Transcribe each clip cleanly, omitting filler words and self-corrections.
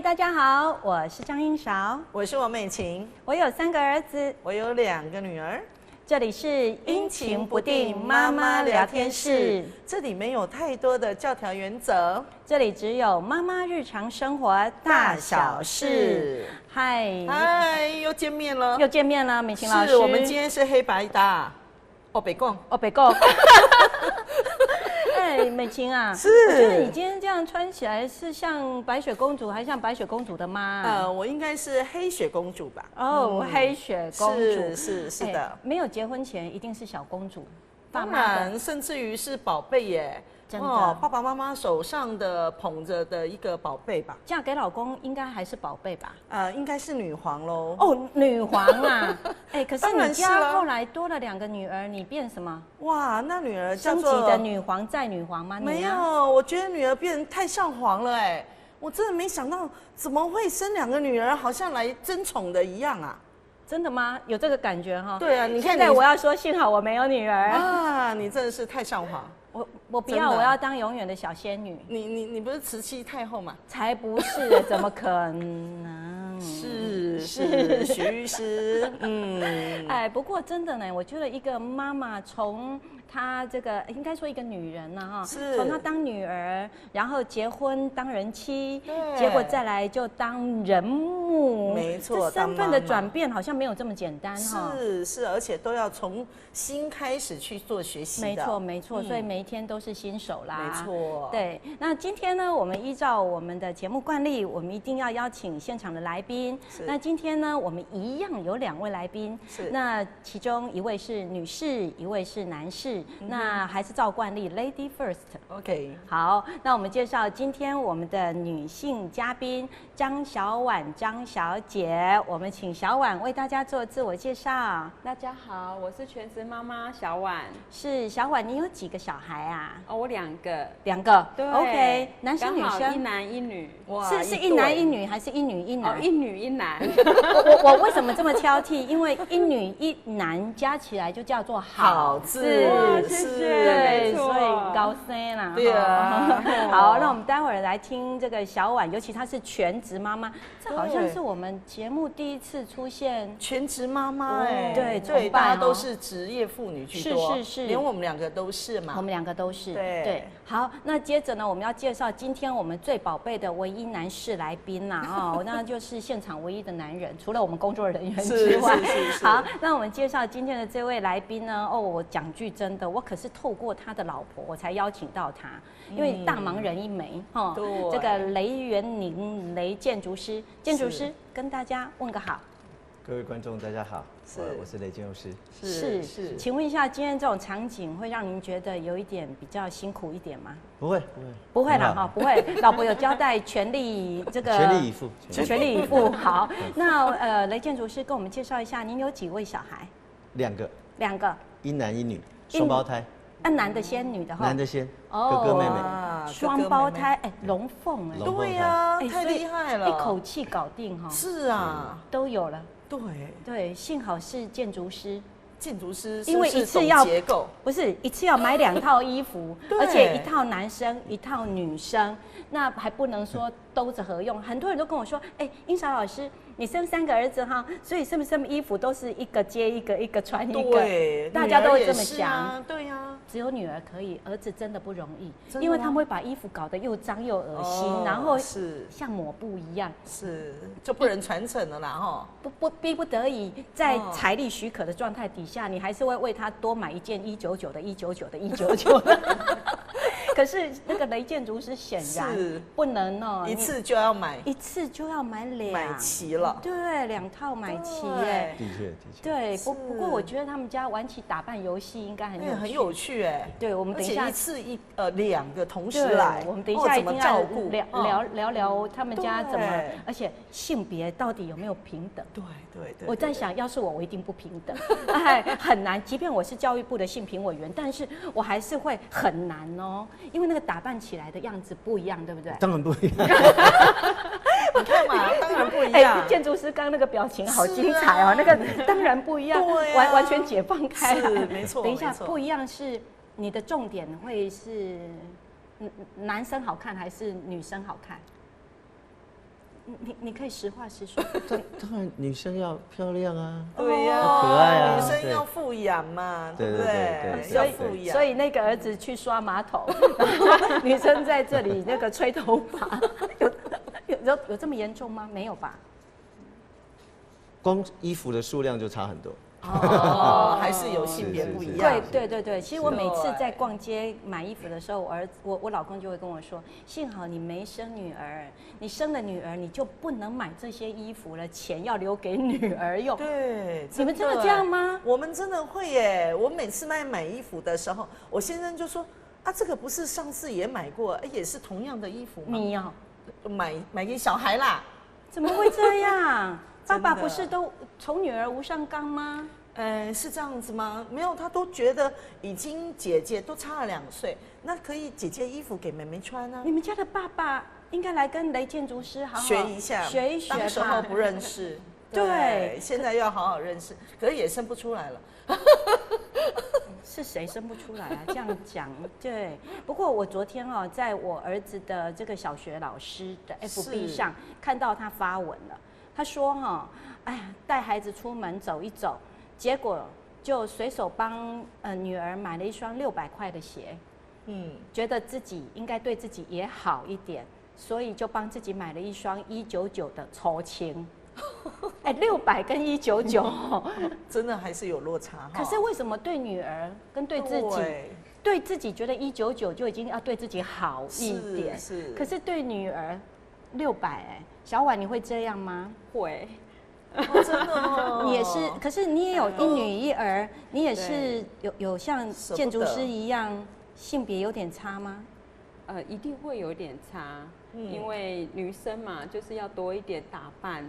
大家好，我是张英韶，我是王美琴，我有3个儿子，我有2个女儿。这里是阴晴不定妈妈聊天室，这里没有太多的教条原则，这里只有妈妈日常生活大小事。嗨，又见面了，又见面了，美琴老师。是我们今天是黑白搭，北共，北共。哎，美琴啊，是，我觉得你今天这样穿起来是像白雪公主，还像白雪公主的妈？我应该是黑雪公主吧？哦，黑雪公主是的，没有结婚前一定是小公主，当然，甚至于是宝贝耶。真的，爸爸妈妈手上的捧着的一个宝贝吧。嫁给老公应该还是宝贝吧？应该是女皇喽。哦，女皇啊！哎，可是你家后来多了2个女儿，你变什么？哇，那女儿叫做升级的女皇再女皇吗？没有，我觉得女儿变太上皇了哎！我真的没想到，怎么会生2个女儿，好像来争宠的一样啊！真的吗？有这个感觉哈？对啊，你看，现在我要说，幸好我没有女儿啊！你真的是太上皇。我不要，我要当永远的小仙女。你不是慈禧太后吗？才不是，怎么可能？是徐师，哎，不过真的呢，我觉得一个妈妈从她这个应该说一个女人呢哈，从她当女儿，然后结婚当人妻，结果再来就当人母，没错，这身份的转变好像没有这么简单哈。是，而且都要从新开始去做学习的。没错，所以每一天都是新手啦。没错，对。那今天呢，我们依照我们的节目惯例，我们一定要邀请现场的来宾。那今天呢，我们一样有2位来宾。那其中一位是女士，一位是男士。那还是照惯例 ，Lady First。OK。好，那我们介绍今天我们的女性嘉宾张小婉张小姐。我们请小婉为大家做自我介绍。大家好，我是全职妈妈小婉。是小婉，你有几个小孩啊？我2个。2个。对。OK， 男生女生？一男一女。哇，是一男一女还是一女一男？一女一男。我为什么这么挑剔？因为一女一男加起来就叫做好字。谢谢。对，所以高升啦。对啊。好，那我们待会儿来听这个小婉，尤其她是全职妈妈，这好像是我们节目第一次出现全职妈妈哎。对，大家都是职业妇女居多。是，连我们2个都是嘛。我们2个都是。对。好，那接着呢，我们要介绍今天我们最宝贝的唯一男士来宾啦，那就是现场唯一的男人，除了我们工作人员之外。是。好，那我们介绍今天的这位来宾呢，我讲句真的，我可是透过他的老婆我才邀请到他，因为大忙人一枚哈。这个雷元宁雷建筑师，建筑师跟大家问个好。各位观众，大家好，我是雷建筑师。是，请问一下，今天这种场景会让您觉得有一点比较辛苦一点吗？不会啦哈，不会。老婆有交代，全力这个全力以赴，全力以赴。好，那雷建筑师跟我们介绍一下，您有几位小孩？2个，2个，一男一女，双胞胎。男的先，女的后。男的先，哥哥妹妹。双胞胎，龙凤哎。对呀，太厉害了，一口气搞定哈。是啊，都有了。对，幸好是建筑师，因为一次要结构，不是一次要买2套衣服，而且1套男生1套女生，那还不能说兜着合用。很多人都跟我说，英韶老师，你生3个儿子哈，所以是不是衣服都是一个接一个，一个穿一个？对，大家都会这么想。对呀。只有女儿可以，儿子真的不容易，因为他们会把衣服搞得又脏又恶心，然后像抹布一样，就不能传承了啦哈。逼不得已，在财力许可的状态底下，你还是会为他多买一件199的、199的、199的。可是那个雷建筑师显然不能哦，一次就要买2，买齐了。对，2套买齐哎，的确。对，不过我觉得他们家玩起打扮游戏应该很有趣哎。对，我们等一下一次2个同时来，我们等一下一定要聊他们家怎么，而且性别到底有没有平等？对。我在想，要是我一定不平等，很难。即便我是教育部的性平委员，但是我还是会很难哦，因为那个打扮起来的样子不一样，对不对？当然不一样。你看嘛，当然不一样。建筑师刚刚那个表情好精彩哦，那个当然不一样，完全解放开来。没错。等一下，不一样是你的重点会是男生好看还是女生好看？你可以实话实说。当然女生要漂亮啊，对呀，可爱啊女生要富养嘛，对不对？所以要富养。所以那个儿子去刷马桶，然后女生在这里那个吹头发，有这么严重吗？没有吧？光衣服的数量就差很多。哦，还是有性别不一样。对，其实我每次在逛街买衣服的时候，我老公就会跟我说，幸好你没生女儿，你生了女儿你就不能买这些衣服了，钱要留给女儿用。对，你们真的这样吗？我们真的会耶。我每次买衣服的时候，我先生就说啊，这个不是上次也买过，也是同样的衣服吗？你要买给小孩啦。怎么会这样？爸爸不是都宠女儿无上纲吗？是这样子吗？没有，他都觉得已经姐姐都差了2岁，那可以姐姐衣服给妹妹穿啊。你们家的爸爸应该来跟雷建筑师好好学一下，学一学吧。当时候不认识，对，现在要好好认识，可是也生不出来了。是谁生不出来啊？这样讲，对。不过我昨天哦，在我儿子的这个小学老师的 FB 上看到他发文了。他说哈，哎呀，带孩子出门走一走，结果就随手帮女儿买了一双600块的鞋，觉得自己应该对自己也好一点，所以就帮自己买了一双199的抽青。600跟199，真的还是有落差。可是为什么对女儿跟对自己，对自己觉得199就已经要对自己好一点，可是对女儿600，小婉你会这样吗？会。真的哦，你也是，可是你也有一女一儿，你也是有像建筑师一样性别有点差吗？一定会有点差，因为女生嘛，就是要多一点打扮。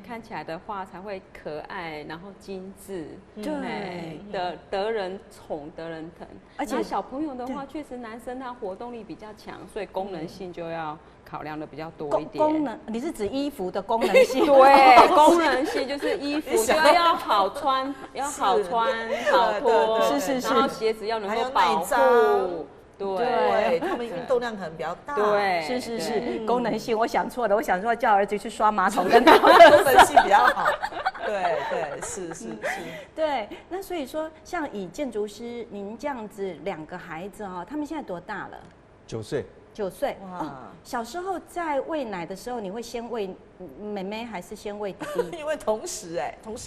看起来的话才会可爱，然后精致，对，得人宠，得人疼。而且小朋友的话，确实男生他活动力比较强，所以功能性就要考量的比较多一点。功能，你是指衣服的功能性？对，功能性就是衣服就要好穿，要好穿好脱，是，然后鞋子要能够保护。对，他们运动量可能比较大。对，是，功能性我想错了，我想说叫儿子去刷马桶，跟功能性比较好。对，是。对，那所以说，像以建筑师您这样子2个孩子哦，他们现在多大了？9岁。9岁。哇！小时候在喂奶的时候，你会先喂妹妹还是先喂弟弟？因为同时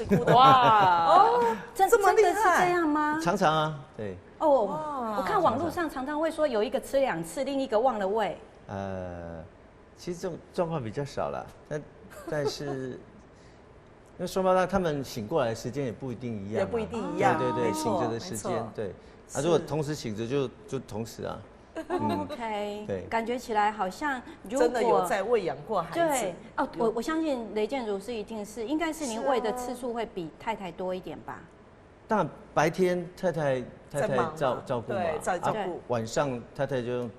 哭的。哇！哦，真的是这样吗？常常啊，对。我看网络上常常会说有一个吃2次，另一个忘了喂。其实这种状况比较少啦，但是因为双胞胎他们醒过来的时间也不一定一样，也不一定一样，对，醒着的时间，对。如果同时醒着就同时啊。OK， 对，感觉起来好像如果真的有在喂养过孩子。对，我相信雷建筑师一定是，应该是您喂的次数会比太太多一点吧？当然白天太太照顾嘛，照顾，晚上太太就用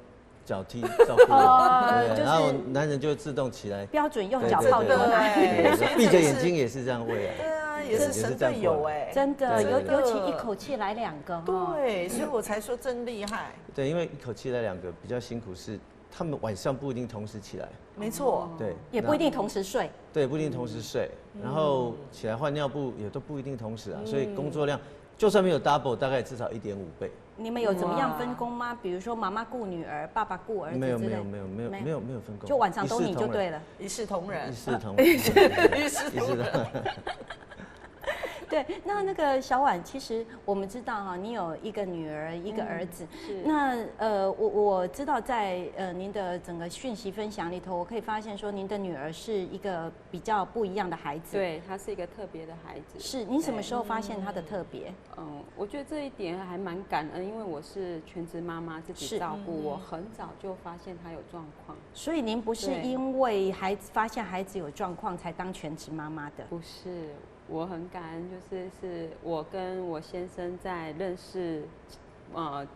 脚踢照顾，然后男人就自动起来，标准用脚泡牛奶，闭着眼睛也是这样喂啊。对啊，也是神队友真的，尤其一口气来2个，对，所以我才说真厉害。对，因为一口气来2个比较辛苦，是他们晚上不一定同时起来，没错，对，也不一定同时睡，对，不一定同时睡，然后起来换尿布也都不一定同时啊，所以工作量就算没有 double， 大概至少1.5倍。你们有怎么样分工吗？比如说妈妈顾女儿，爸爸顾儿子之类？没有分工，就晚上都你就对了，一视同仁，一视同仁。对，那个小婉，其实我们知道哈，你有1个女儿，1个儿子。那我知道在您的整个讯息分享里头，我可以发现说，您的女儿是一个比较不一样的孩子。对，她是一个特别的孩子。是，你什么时候发现她的特别？我觉得这一点还蛮感恩，因为我是全职妈妈，自己照顾，我很早就发现她有状况。所以您不是因为发现孩子有状况才当全职妈妈的？不是。我很感恩，是我跟我先生在认识，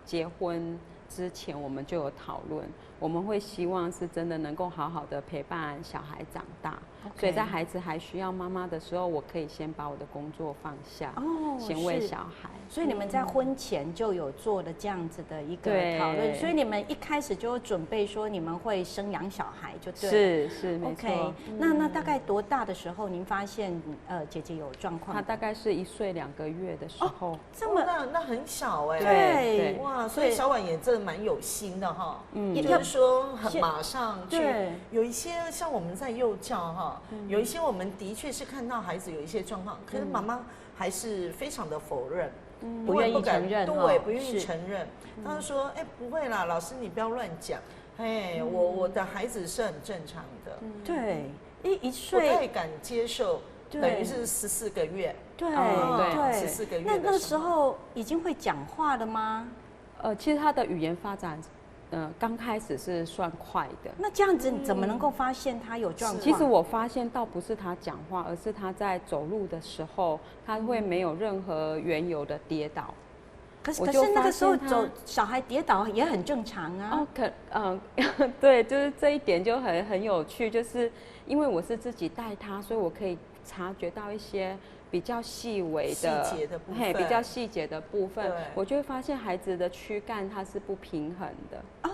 结婚之前我们就有讨论。我们会希望是真的能够好好的陪伴小孩长大。所以在孩子还需要妈妈的时候，我可以先把我的工作放下，先喂小孩。所以你们在婚前就有做了这样子的一个讨论，所以你们一开始就准备说你们会生养小孩，就对了。是没错。OK， 那大概多大的时候您发现姐姐有状况？她大概是1岁2个月的时候。这么那很小哎。对，哇，所以小婉也真的蛮有心的哈。就是说很马上去。有一些像我们在幼教哈，有一些我们的确是看到孩子有一些状况，可是妈妈还是非常的否认。不愿意承认，对，不愿意承认。他就说：“哎，不会啦，老师你不要乱讲。哎，我的孩子是很正常的。对，1岁不太敢接受，等于是14个月。对，14个月。那时候已经会讲话了吗？其实他的语言发展。刚开始是算快的。那这样子你怎么能够发现他有状况？其实我发现倒不是他讲话，而是他在走路的时候，他会没有任何缘由的跌倒。可是那个时候小孩跌倒也很正常啊。对，就是这一点就很有趣，就是因为我是自己带他，所以我可以察觉到一些比较细微的细节的部分，比较细节的部分，我就会发现孩子的躯干它是不平衡的。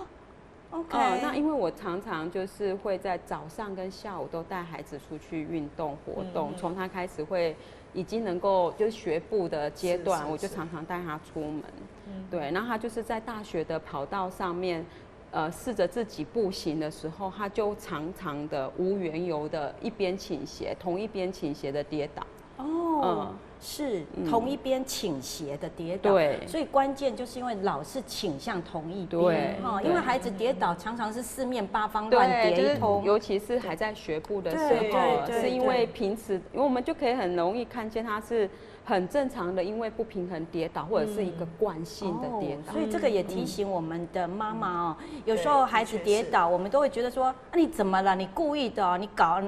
OK，那因为我常常就是会在早上跟下午都带孩子出去运动活动，从他开始会已经能够就是学步的阶段，我就常常带他出门。对，然后他就是在大学的跑道上面，试着自己步行的时候，他就常常的无缘由的一边倾斜，同一边倾斜的跌倒。是同一边倾斜的跌倒，对，所以关键就是因为老是倾向同一边，因为孩子跌倒常常是四面八方乱跌一通，尤其是还在学步的时候，是因为平时，因为我们就可以很容易看见他是很正常的，因为不平衡跌倒，或者是一个惯性的跌倒。所以这个也提醒我们的妈妈哦，有时候孩子跌倒，我们都会觉得说，你怎么了？你故意的哦，你搞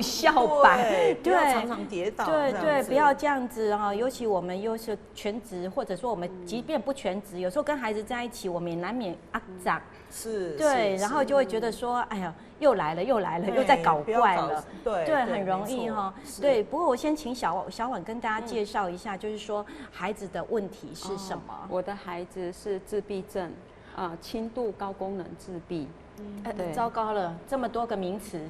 笑版，对，常常跌倒，对，不要这样子哈。尤其我们又是全职，或者说我们即便不全职，有时候跟孩子在一起，我们也难免长。是，对，然后就会觉得说，哎呀，又来了，又在搞怪了，对，很容易哈。对，不过我先请小婉跟大家介绍一下，就是说孩子的问题是什么？我的孩子是自闭症，轻度高功能自闭。糟糕了，这么多个名词，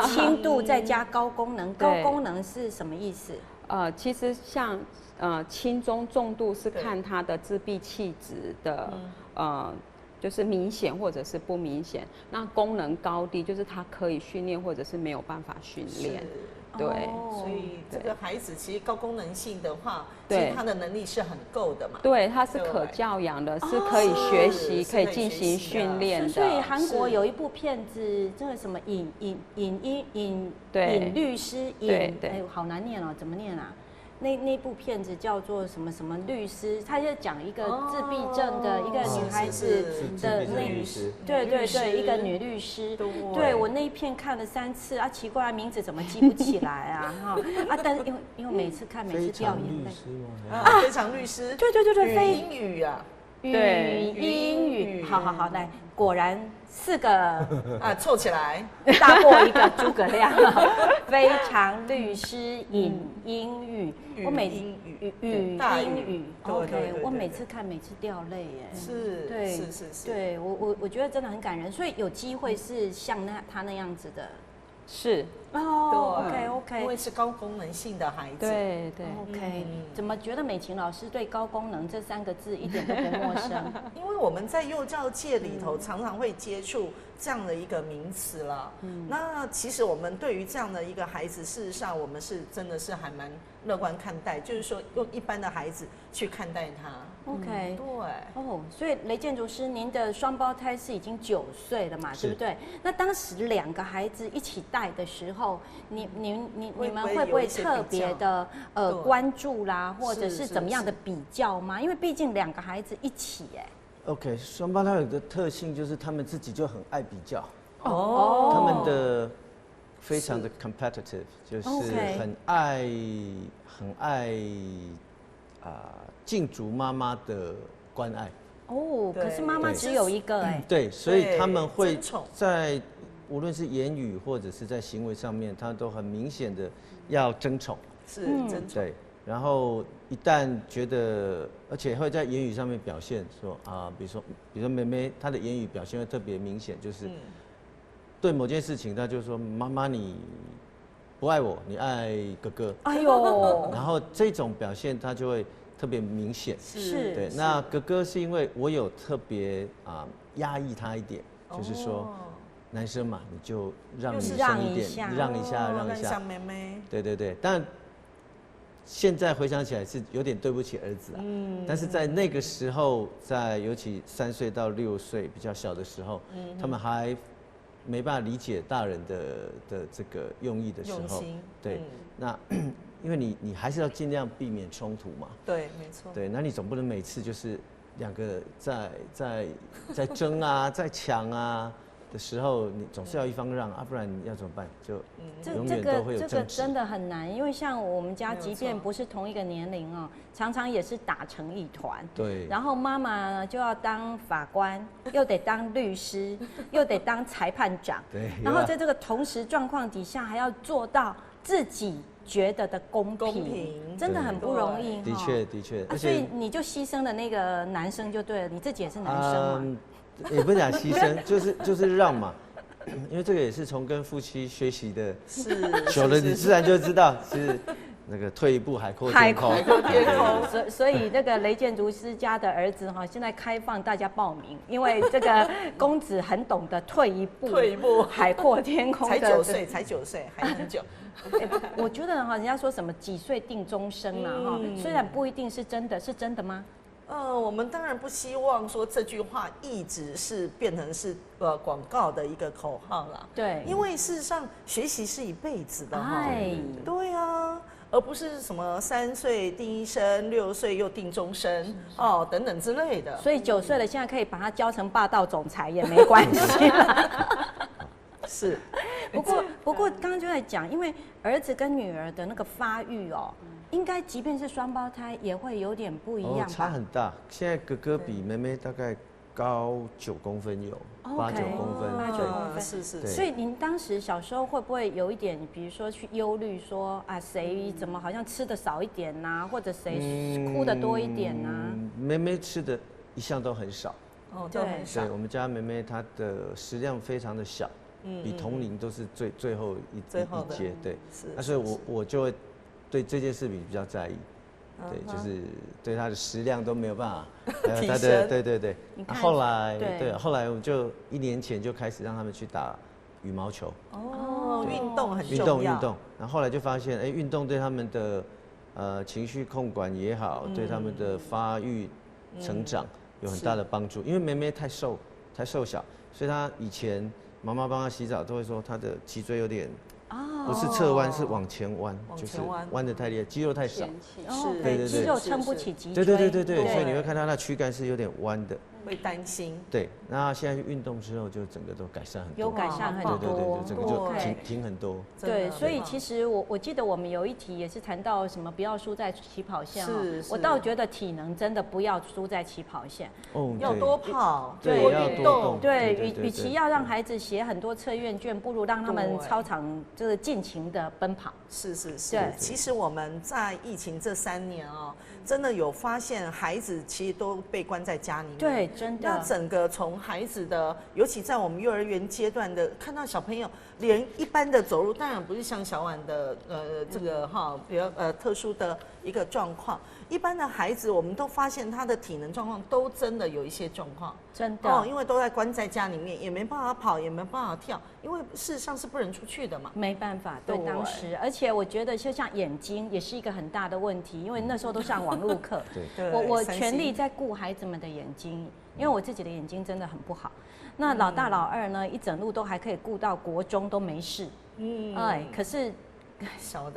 轻度再加高功能，高功能是什么意思？其实像轻中重度是看他的自闭气质的就是明显或者是不明显。那功能高低就是他可以训练或者是没有办法训练。对，所以这个孩子其实高功能性的话，其实他的能力是很够的嘛。对，他是可教养的，是可以学习、可以进行训练的。所以韩国有一部片子，这个什么尹律师，哎，好难念哦，怎么念啊？那部片子叫做什么什么律师，他就讲一个自闭症的一个女孩子的对，一个女律师。对，我那一片看了3次啊，奇怪，名字怎么记不起来啊？但是因为每次看每次掉眼泪。非常律师。对，非英语啊。英语，好，来，果然4个凑起来大过一个诸葛亮。非常律师尹英语，我每英语 ，OK， 我每次看每次掉泪耶。是，对我觉得真的很感人，所以有机会是像他那样子的。是OK， 因为是高功能性的孩子。对，OK，怎么觉得美琴老师对高功能这3个字一点都不陌生？因为我们在幼教界里头常常会接触这样的一个名词了。那其实我们对于这样的一个孩子，事实上我们是真的是还蛮乐观看待，就是说用一般的孩子去看待他。OK， 对，所以雷建筑师，您的双胞胎是已经9岁了嘛，对不对？那当时2个孩子一起带的时候，你们会不会特别的关注啦，或者是怎么样的比较吗？因为毕竟2个孩子一起OK， 双胞胎有个特性就是他们自己就很爱比较。他们的非常的 competitive， 就是很爱尽足妈妈的关爱。哦，可是妈妈只有一个哎。对，所以他们会在无论是言语或者是在行为上面，他都很明显的要争宠。是争宠。对，然后一旦觉得，而且会在言语上面表现说啊，比如说妹妹她的言语表现会特别明显，就是对某件事情，她就说妈妈你不爱我，你爱哥哥。哎呦，然后这种表现她就会特别明显。是，对。那哥哥是因为我有特别压抑他一点，就是说男生嘛，你就让女生一点，让一下妹妹。对对对，但现在回想起来是有点对不起儿子啊。但是在那个时候，在尤其3岁到6岁比较小的时候，他们还没办法理解大人的这个用意的时候，对，那因为你还是要尽量避免冲突嘛。对，没错。对，那你总不能每次就是2个在争啊，在抢啊的时候，你总是要一方让啊，不然你要怎么办？就永远都会有争执。这个真的很难，因为像我们家，即便不是同一个年龄哦，常常也是打成一团。对。然后妈妈呢就要当法官，又得当律师，又得当裁判长。对。然后在这个同时状况底下，还要做到自己觉得的公平，真的很不容易。的确。所以你就牺牲了那个男生就对了，你自己也是男生嘛。也不是讲牺牲，就是让嘛，因为这个也是从跟夫妻学习的，久了你自然就知道是那个退一步海阔天空。所以那个雷建筑师家的儿子哈，现在开放大家报名，因为这个公子很懂得退一步海阔天空。才9岁，还很久。我觉得哈，人家说什么几岁定终身啦哈，虽然不一定是真的，是真的吗？我们当然不希望说这句话一直是变成是广告的一个口号啦。对，因为事实上学习是一辈子的哈。对啊，而不是什么3岁定一生，6岁又定终身等等之类的。所以9岁了，现在可以把他教成霸道总裁也没关系。是。不过刚刚就在讲，因为儿子跟女儿的那个发育哦。应该即便是双胞胎，也会有点不一样吧？差很大。现在哥哥比妹妹大概高9公分有，8、9公分。8、9公分，是。所以您当时小时候会不会有一点，比如说去忧虑说啊，谁怎么好像吃的少一点呐，或者谁哭的多一点呐？妹妹吃的一向都很少。都很少。对，我们家妹妹她的食量非常的小，比同龄都是最后一阶。对，那所以我就会。对这件事情比较在意，对，就是对他的食量都没有办法提升。对。后来我们就1年前就开始让他们去打羽毛球。运动很重要。运动，然后后来就发现，运动对他们的情绪控管也好，对他们的发育成长有很大的帮助。因为妹妹太瘦小，所以她以前妈妈帮她洗澡都会说她的脊椎有点。不是侧弯，是往前弯，就是弯得太厉害，肌肉太少，对，肌肉撑不起脊椎。对，所以你会看到他躯干是有点弯的，会担心。对，那现在运动之后，就整个都改善很多，有改善很多，对，整个就挺很多。对，所以其实我记得我们有一题也是谈到什么不要输在起跑线我倒觉得体能真的不要输在起跑线，要多跑，对，要多动，对，与其要让孩子写很多测验卷，不如让他们操场就是尽情的奔跑。是。对，其实我们在疫情这3年真的有发现孩子其实都被关在家里面。对，真的。那整个从孩子的，尤其在我们幼儿园阶段的，看到小朋友连一般的走路，当然不是像小婉的这个比较特殊的一个状况。一般的孩子，我们都发现他的体能状况都真的有一些状况，真的因为都在关在家里面，也没办法跑，也没办法跳，因为事实上是不能出去的嘛。没办法，对当时，而且我觉得就像眼睛也是一个很大的问题，因为那时候都上网络课，我全力在顾孩子们的眼睛，因为我自己的眼睛真的很不好。那老大老二呢，一整路都还可以顾到国中都没事，可是。小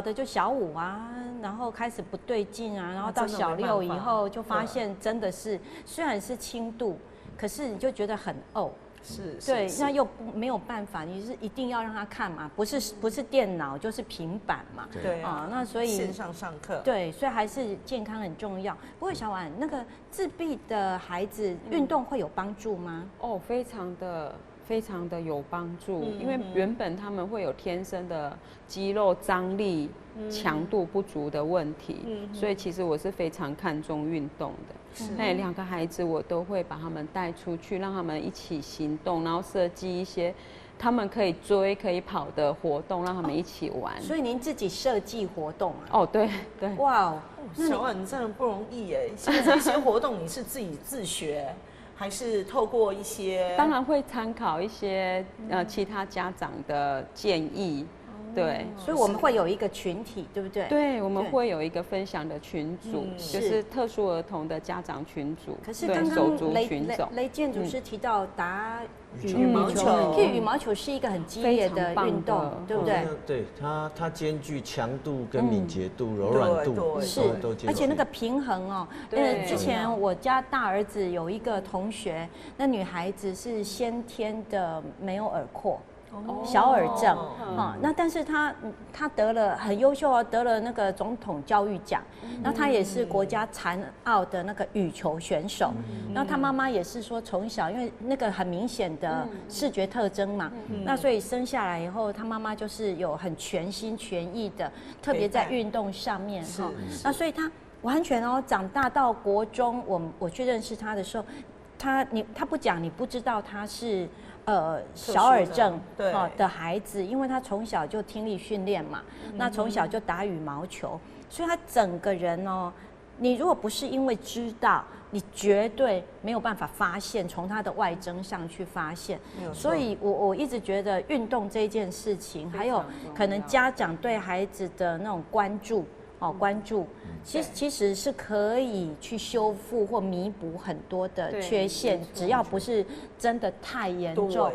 的就小5啊，然后开始不对劲啊，然后到小6以后就发现真的是虽然是轻度，可是你就觉得很对，那又没有办法，你是一定要让他看嘛，不是电脑就是平板嘛，对啊，那所以线上上课，对，所以还是健康很重要。不过小婉，那个自闭的孩子运动会有帮助吗？哦，非常的有帮助，因为原本他们会有天生的肌肉张力、强度不足的问题，所以其实我是非常看重运动的。那2个孩子我都会把他们带出去，让他们一起行动，然后设计一些他们可以追、可以跑的活动，让他们一起玩。所以您自己设计活动啊？哦，对。哇哦，小婉你真的不容易哎！像这些活动你是自己自学，还是透过一些？当然会参考一些其他家长的建议。对，所以我们会有一个群体，对不对？对，我们会有一一个分享的群组，就是特殊儿童的家长群组。可是刚刚雷建筑师提到打羽毛球，其实羽毛球是一个很激烈的运动，对不对？对，它兼具强度跟敏捷度、柔软度都兼具，而且那个平衡哦。之前我家大儿子有一个同学，那女孩子是先天的没有耳廓。小耳症那但是他得了很优秀哦，得了那个总统教育奖，那他也是国家残奥的那个羽球选手，然后他妈妈也是说从小因为那个很明显的视觉特征嘛，那所以生下来以后他妈妈就是有很全心全意的，特别在运动上面那所以他完全长大到国中，我去认识他的时候，他不讲你不知道他是。小耳症的孩子，因为他从小就听力训练嘛，那从小就打羽毛球，所以他整个人你如果不是因为知道，你绝对没有办法发现，从他的外征上去发现。所以我一直觉得运动这件事情，还有可能家长对孩子的那种关注。其实是可以去修复或弥补很多的缺陷，只要不是真的太严重。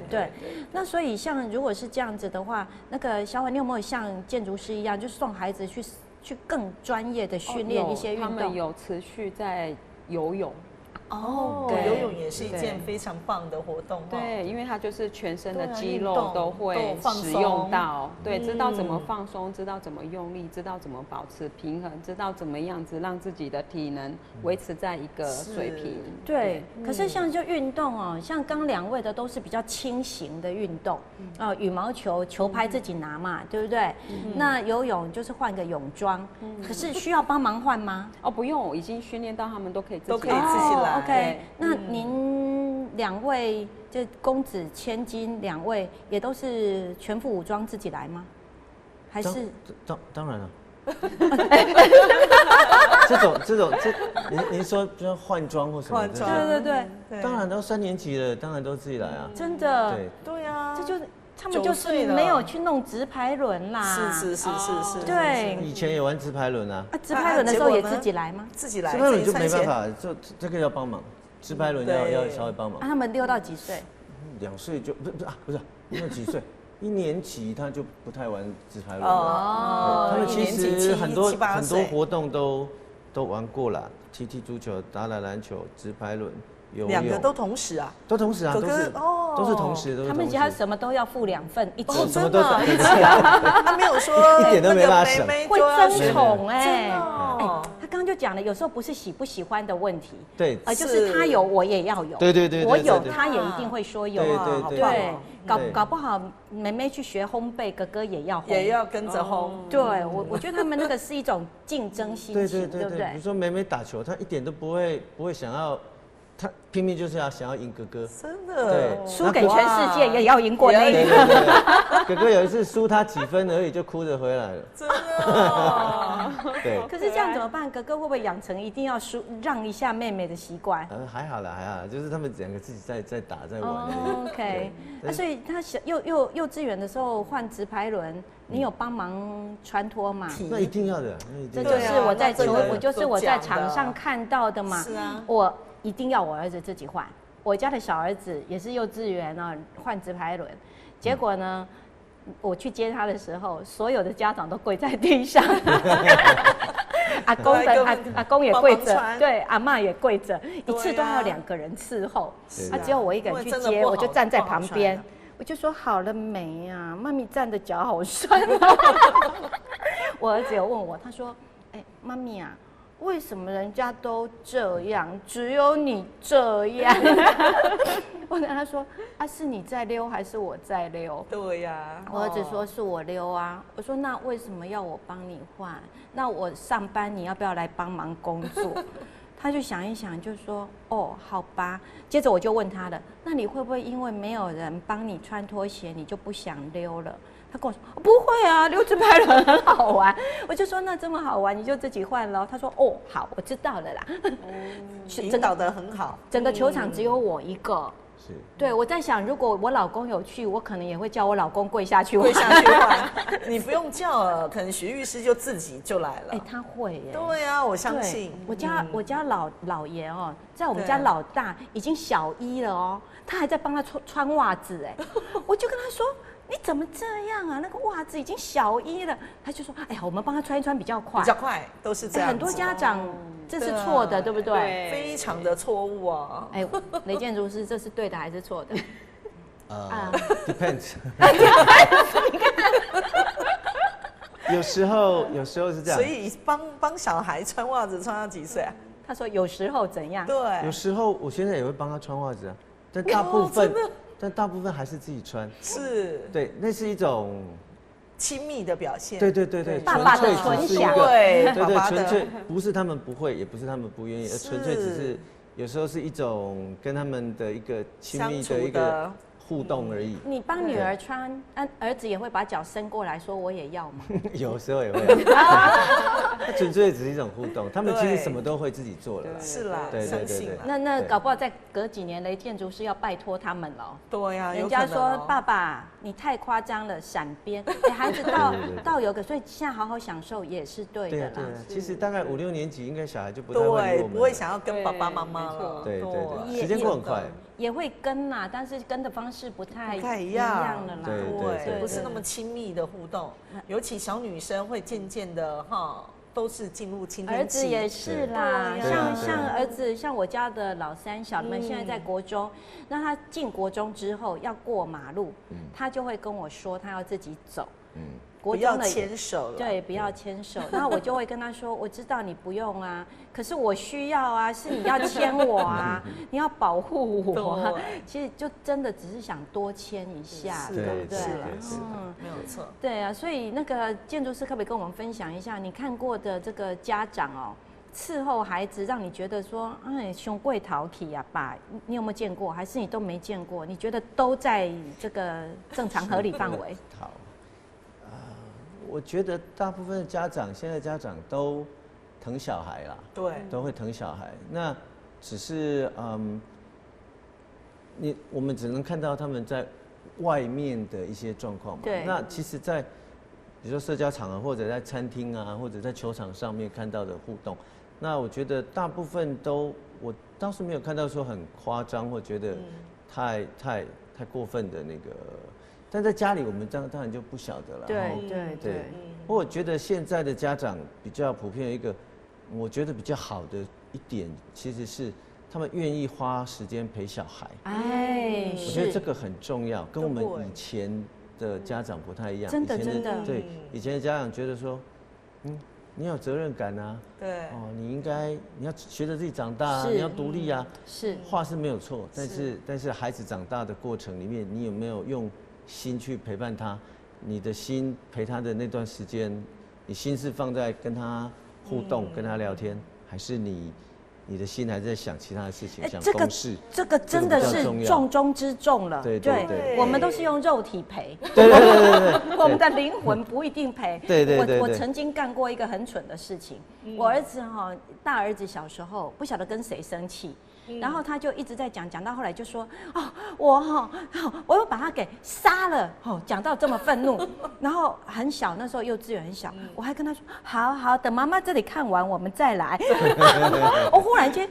对。那所以像如果是这样子的话，那个小婉，你有没有像建筑师一样，就是送孩子去更专业的训练一些运动？他们有持续在游泳。游泳也是一件非常棒的活动。对，因为它就是全身的肌肉都会使用到，对，知道怎么放松，知道怎么用力，知道怎么保持平衡，知道怎么样子让自己的体能维持在一个水平。对，可是像就运动像刚2位的都是比较轻型的运动，羽毛球球拍自己拿嘛，对不对？那游泳就是换个泳装，可是需要帮忙换吗？不用，我已经训练到他们都可以自己来。OK， 那您2位就公子千金2位也都是全副武装自己来吗？还是当然了。您说就换装或什么？对，当然都3年级了，当然都自己来啊。真的？对啊，这就是他们就是没有去弄直排轮啦。是。对，以前也玩直排轮啊。直排轮的时候也自己来吗？自己来。直排轮就没办法，这个要帮忙。直排轮要稍微帮忙。他们6到几岁？2岁就不是6几岁，1年级他就不太玩直排轮了。他们其实很多活动都玩过了，踢足球、打篮球、直排轮。2个都同时啊？都同时啊，都是同时。他们家什么都要付2份一起，什么都一起。他没有说一点都没办法省，会争宠他刚刚就讲了，有时候不是喜不喜欢的问题，对，就是他有我也要有，对，我有他也一定会说有，对，搞不好妹妹去学烘焙，哥哥也要跟着烘。对，我觉得他们那个是一种竞争心情，对不对？比如说妹妹打球，她一点都不会想要。他拼命就是想要赢哥哥，真的，对，输给全世界也要赢过那一个。哥哥有一次输他几分而已，就哭着回来了。真的，对。可是这样怎么办？哥哥会不会养成一定要让一下妹妹的习惯？还好啦，就是他们2个自己在打在玩。OK， 所以他幼稚园的时候换直排轮，你有帮忙穿脱吗？那一定要的，这就是我在场上看到的嘛。是啊，我一定要我儿子自己换。我家的小儿子也是幼稚园换直排轮，结果呢，我去接他的时候，所有的家长都跪在地上，阿公也跪着，对，阿嬷也跪着，一次都要2个人伺候，只有我一个人去接，我就站在旁边。我就说好了没啊，妈咪站的脚好酸哦。我儿子有问我，他说：“妈咪啊，为什么人家都这样，只有你这样？”我跟他说：“啊，是你在溜还是我在溜？”对呀，我儿子说是我溜啊。我说那为什么要我帮你换？那我上班你要不要来帮忙工作？他就想一想，就说：“哦，好吧。”接着我就问他了：“那你会不会因为没有人帮你穿拖鞋，你就不想溜了？”他跟我说：“不会啊，溜直排轮很好玩。”我就说：“那这么好玩，你就自己换咯。”他说：“哦，好，我知道了啦。”引导得很好，整个球场只有我一个。是，对，我在想，如果我老公有去，我可能也会叫我老公跪下去换。你不用叫了，可能徐律师就自己就来了。他会耶。对啊，我相信。我家老爷哦，在我们家老大已经小1了哦，他还在帮他穿袜子哎，我就跟他说。你怎么这样啊？那个袜子已经小1了，他就说：“哎呀，我们帮他穿一穿比较快，比较快，都是这样。”很多家长这是错的，对不对？非常的错误啊！雷建筑师，这是对的还是错的？Depends。有时候是这样。所以帮小孩穿袜子穿到几岁啊？他说有时候怎样？对，有时候我现在也会帮他穿袜子啊，但大部分还是自己穿，是，对，那是一种亲密的表现。对，爸爸的纯享，对，纯粹不是他们不会，也不是他们不愿意，而纯粹只是有时候是一种跟他们的一个亲密的一个互动而已。你帮女儿穿，儿子也会把脚伸过来说我也要吗？有时候也会，他纯粹只是一种互动，他们其实什么都会自己做了。是啦，对。那搞不好再隔几年，雷建筑师要拜托他们了。对呀，人家说爸爸你太夸张了，闪边。孩子到有个，所以现在好好享受也是对的啦。其实大概5、6年级，应该小孩就不太会不会想要跟爸爸妈妈了。对，时间过很快。也会跟啦，但是跟的方式不太一样了啦。对，不是那么亲密的互动，尤其小女生会渐渐的都是进入青春期。儿子也是啦，像儿子，像我家的老三小们现在在国中，那他进国中之后要过马路，他就会跟我说他要自己走。不要牵手了，对，不要牵手。那我就会跟他说，我知道你不用啊，可是我需要啊，是你要牵我啊，你要保护我啊。其实就真的只是想多牵一下，对不对？没有错。对啊，所以那个建筑师可不可以跟我们分享一下你看过的这个家长哦，伺候孩子让你觉得说，胸贵淘气啊，爸，你有没有见过？还是你都没见过？你觉得都在这个正常合理范围？好。我觉得大部分的现在家长都疼小孩啦，对，都会疼小孩。那只是我们只能看到他们在外面的一些状况嘛。对。那其实，在比如说社交场合，或者在餐厅啊，或者在球场上面看到的互动，那我觉得大部分我倒是没有看到说很夸张，或觉得太过分的那个。但在家里，我们当然就不晓得了。对。不过我觉得现在的家长比较普遍一个，我觉得比较好的一点，其实是他们愿意花时间陪小孩。我觉得这个很重要，跟我们以前的家长不太一样。真的。对，以前的家长觉得说，你有责任感啊。对。你要学着自己长大啊，你要独立啊。是。话是没有错，但是孩子长大的过程里面，你有没有用心去陪伴他？你的心陪他的那段时间，你心是放在跟他互动、跟他聊天，还是你的心还在想其他的事情，想公事？这个真的是重中之重了。对，我们都是用肉体陪。对。我们的灵魂不一定陪。对。我曾经干过一个很蠢的事情。我儿子大儿子小时候不晓得跟谁生气。然后他就一直在讲到后来就说我又把他给杀了讲到这么愤怒，然后很小那时候幼稚园很小，我还跟他说好等妈妈这里看完我们再来。我忽忽然间，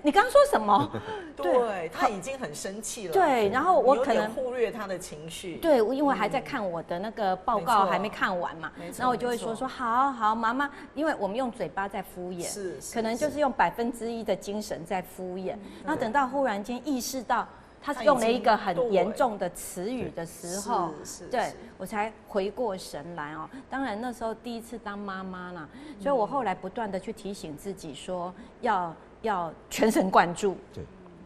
你刚刚说什么？对，他已经很生气了。对，然后我可能忽略他的情绪。对，因为还在看我的那个报告，还没看完嘛。然后我就会说好，妈妈，因为我们用嘴巴在敷衍，可能就是用1%的精神在敷衍。然后等到忽然间意识到他用了一个很严重的词语的时候，对我才回过神来哦。当然那时候第一次当妈妈啦，所以我后来不断的去提醒自己说要全神贯注。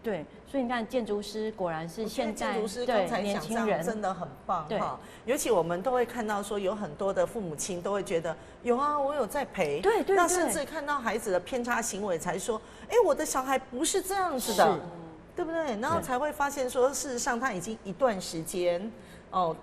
对，所以你看建筑师果然是现在建筑师刚才年轻人真的很棒哈。尤其我们都会看到说有很多的父母亲都会觉得有啊，我有在陪。对，那甚至看到孩子的偏差行为才说，我的小孩不是这样子的。对不对？然后才会发现说，事实上他已经一段时间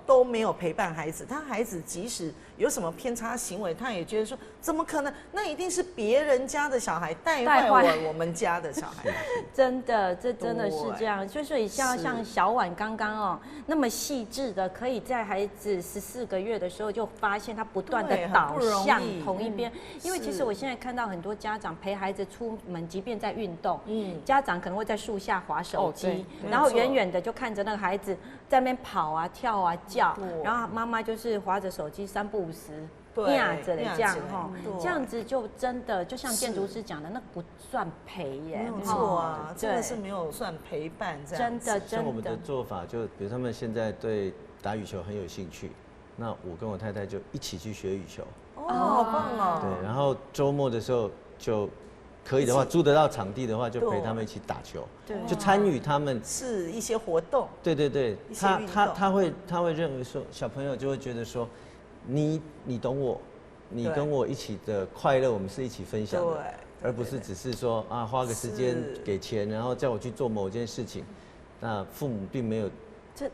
都没有陪伴孩子。他孩子即使有什么偏差行为，他也觉得说，怎么可能？那一定是别人家的小孩带坏我们家的小孩。真的，这真的是这样。就是像小婉刚刚那么细致的，可以在孩子14个月的时候就发现他不断的导向同一边。因为其实我现在看到很多家长陪孩子出门，即便在运动，家长可能会在树下滑手机，然后远远的就看着那个孩子在那边跑啊、跳啊、叫，然后妈妈就是滑着手机3不5时压着的这样这样子就真的就像建筑师讲的，那不算陪耶，没有错啊，真的是没有算陪伴这样。真的。像我们的做法，就比如他们现在对打羽球很有兴趣，那我跟我太太就一起去学羽球。好棒哦！对，然后周末的时候就可以的话，租得到场地的话，就陪他们一起打球，就参与他们是一些活动。对，他会认为说，小朋友就会觉得说，你懂我，你跟我一起的快乐，我们是一起分享的，而不是只是说啊花个时间给钱，然后叫我去做某件事情，那父母并没有。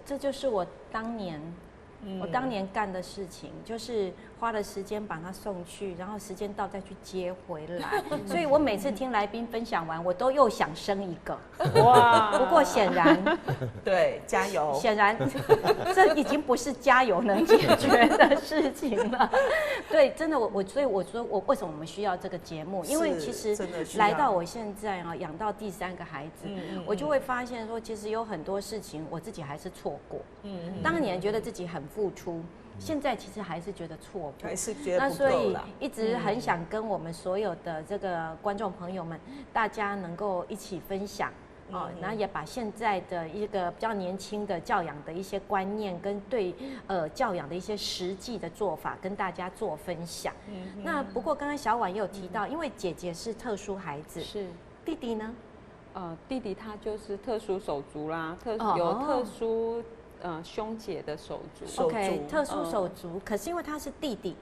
这就是我当年干的事情，就是花了时间把他送去，然后时间到再去接回来。所以我每次听来宾分享完，我都又想生一个。哇！不过显然，对，加油。显然，这已经不是加油能解决的事情了。对，真的，所以我说为什么我们需要这个节目？因为其实来到我现在养到第3个孩子，我就会发现说，其实有很多事情我自己还是错过。当年觉得自己很付出。现在其实还是觉得错过，还是觉得不够那所以一直很想跟我们所有的这个观众朋友们，大家能够一起分享然后也把现在的一个比较年轻的教养的一些观念跟对教养的一些实际的做法跟大家做分享。那不过刚刚小婉也有提到，因为姐姐是特殊孩子，是弟弟呢？弟弟他就是特殊手足啦，有特殊。胸姐的手足 ，OK， 特殊手足，可是因为他是弟弟，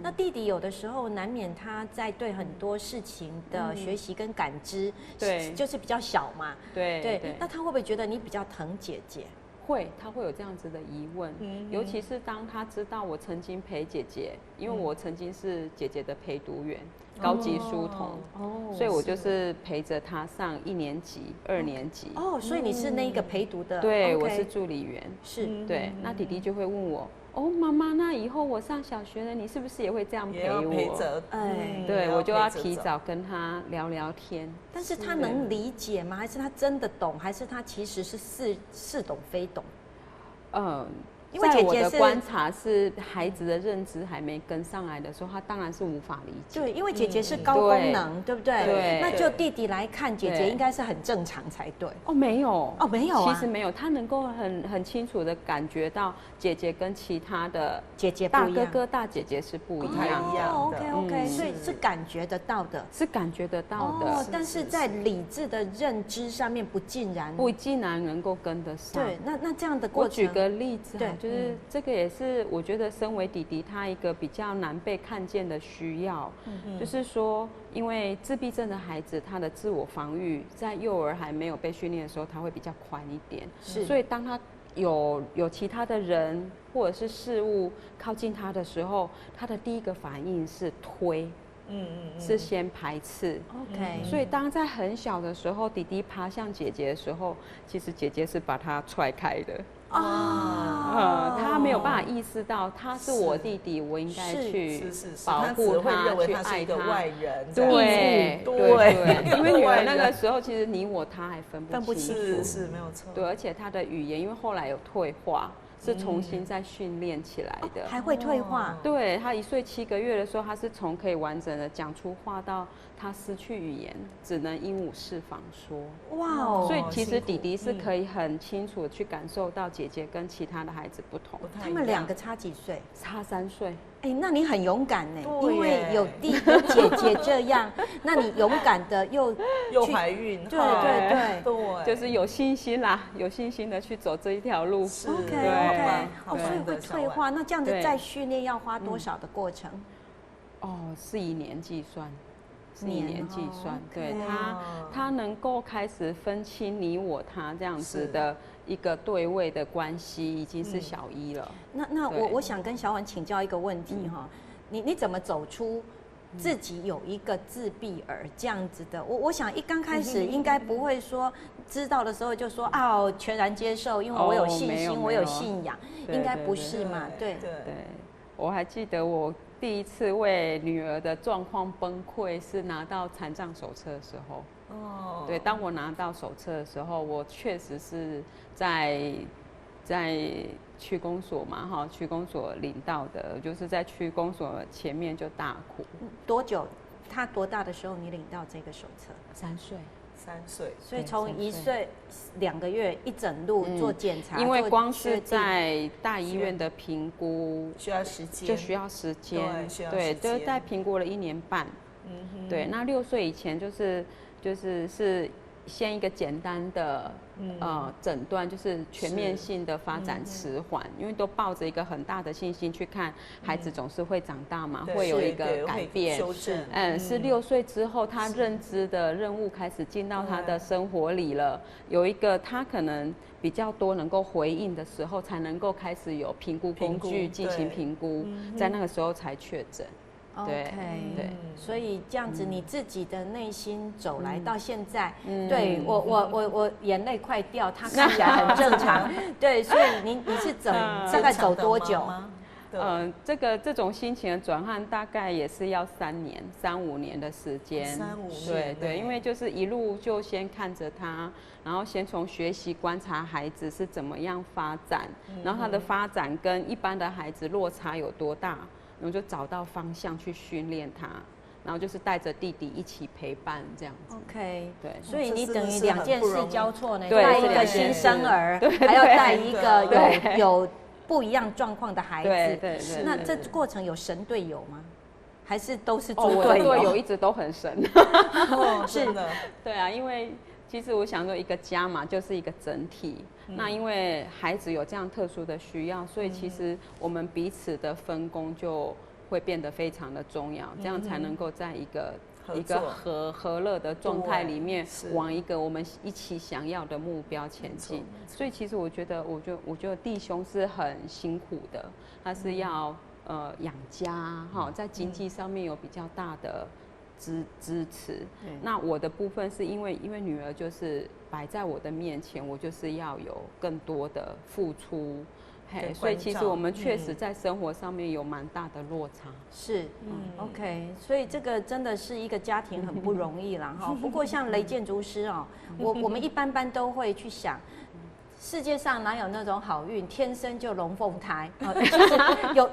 那弟弟有的时候难免他在对很多事情的学习跟感知，对，就是比较小嘛，对，那他会不会觉得你比较疼姐姐？他会有这样子的疑问，尤其是当他知道我曾经陪姐姐，因为我曾经是姐姐的陪读员，高级书童，所以我就是陪着他上1年级、2年级。所以你是那一个陪读的？对，我是助理员。是，对。那弟弟就会问我，妈妈，那以后我上小学了，你是不是也会这样陪我？对，我就要提早跟他聊聊天。但是他能理解吗？还是他真的懂？还是他其实是似懂非懂？因为姐姐我的观察是孩子的认知还没跟上来的时候，他当然是无法理解。对，因为姐姐是高功能，对不对？对。那就弟弟来看，姐姐应该是很正常才对。没有。没有啊。其实没有，他能够很清楚的感觉到姐姐跟其他的姐姐大哥哥、大姐姐是不一样的。OK， 所以是感觉得到的。是感觉得到的。但是在理智的认知上面不尽然能够跟得上。对，那这样的过程，我举个例子，就是这个也是我觉得身为弟弟他一个比较难被看见的需要，就是说，因为自闭症的孩子他的自我防御在幼儿还没有被训练的时候，他会比较宽一点，所以当他有其他的人或者是事物靠近他的时候，他的第一个反应是推。是先排斥 ，OK。所以当在很小的时候，弟弟爬向姐姐的时候，其实姐姐是把他踹开的。他没有办法意识到他是我弟弟，我应该去保护他，去爱他。外人，对，因为女儿那个时候其实你我他还分不清楚，是没有错。对，而且他的语言因为后来有退化。是重新再训练起来的，还会退化。对，他1岁7个月的时候，他是从可以完整的讲出话到他失去语言，只能鹦鹉式仿说。哇哦！所以其实弟弟是可以很清楚的去感受到姐姐跟其他的孩子不同。他们2个差几岁？差3岁。哎，那你很勇敢呢，因为有弟有姐姐这样，那你勇敢的又怀孕，对，就是有信心啦，有信心的去走这一条路。OK， 所以会退化。那这样子再训练要花多少的过程？是以年计算。对他能够开始分清你我他这样子的一个对位的关系，已经是小1了。那我想跟小婉请教一个问题哈，你怎么走出自己有一个自闭儿这样子的？我想刚开始应该不会说知道的时候就说全然接受，因为我有信心，我有信仰，应该不是嘛？对，我还记得我第一次为女儿的状况崩溃是拿到残障手册的时候。对，当我拿到手册的时候，我确实是在区公所嘛，区公所领到的，就是在区公所前面就大哭。多久？他多大的时候你领到这个手册？3岁。3岁，所以从1岁2个月一整路做检查，因为光是在大医院的评估需要时间，就需要时间，对，就是在评估了1年半。对，那6岁以前就是先一个简单的诊断，就是全面性的发展迟缓，因为都抱着一个很大的信心去看孩子总是会长大嘛，会有一个改变。是6岁之后，他认知的任务开始进到他的生活里了，有一个他可能比较多能够回应的时候，才能够开始有评估工具进行评估，在那个时候才确诊。OK， 对，所以这样子你自己的内心走来到现在，对我眼泪快掉，他看起来很正常，对，所以你是大概走多久？这种心情的转换大概也是要3、5年的时间。对，因为就是一路就先看着他，然后先从学习观察孩子是怎么样发展，然后他的发展跟一般的孩子落差有多大。然后就找到方向去训练他，然后就是带着弟弟一起陪伴这样子。OK， 对，所以你等于2件事交错呢，带一个新生儿，还要带一个有不一样状况的孩子。对。那这过程有神队友吗？还是都是猪队友？我的队友一直都很神。是的。对啊，因为其实我想说，一个家嘛，就是一个整体。那因为孩子有这样特殊的需要，所以其实我们彼此的分工就会变得非常的重要，这样才能够在一个和乐的状态里面，往一个我们一起想要的目标前进。所以其实我觉得弟兄是很辛苦的，他是要养家在经济上面有比较大的支持。那我的部分是因为女儿就是摆在我的面前，我就是要有更多的付出，所以其实我们确实在生活上面有蛮大的落差。是，OK， 所以这个真的是一个家庭很不容易啦哈。不过像雷建筑师我们一般都会去想。世界上哪有那种好运，天生就龙凤胎？其实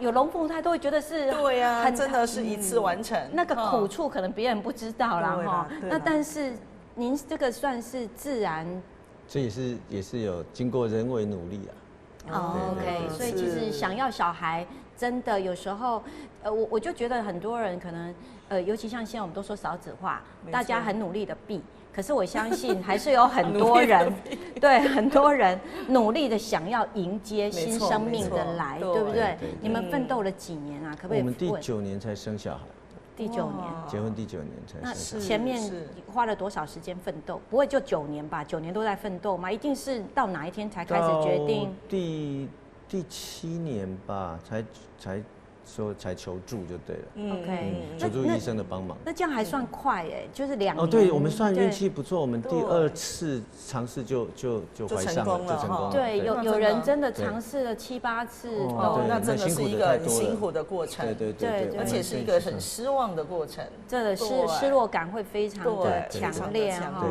有龙凤胎都会觉得是，对呀，真的是一次完成。那个苦处可能别人不知道啦哈。那但是您这个算是自然，这也是有经过人为努力啊。OK， 所以其实想要小孩，真的有时候，我就觉得很多人可能，尤其像现在我们都说少子化，大家很努力的避。可是我相信还是有很多人，对很多人努力的想要迎接新生命的来，对不对？你们奋斗了几年啊？可不可以？我们第9年才生小孩。第9年，结婚第9年才生小孩。那前面花了多少时间奋斗？不会就9年吧？9年都在奋斗吗？一定是到哪一天才开始决定？第7年吧，才说才求助就对了。OK，求助医生的帮忙。那这样还算快哎，就是2年。哦，对，我们算运气不错，我们第2次尝试就怀上了，就成功了。对，有人真的尝试了7、8次都，那真的是一个很辛苦的过程。对，而且是一个很失望的过程。真的是失落感会非常的强烈哈。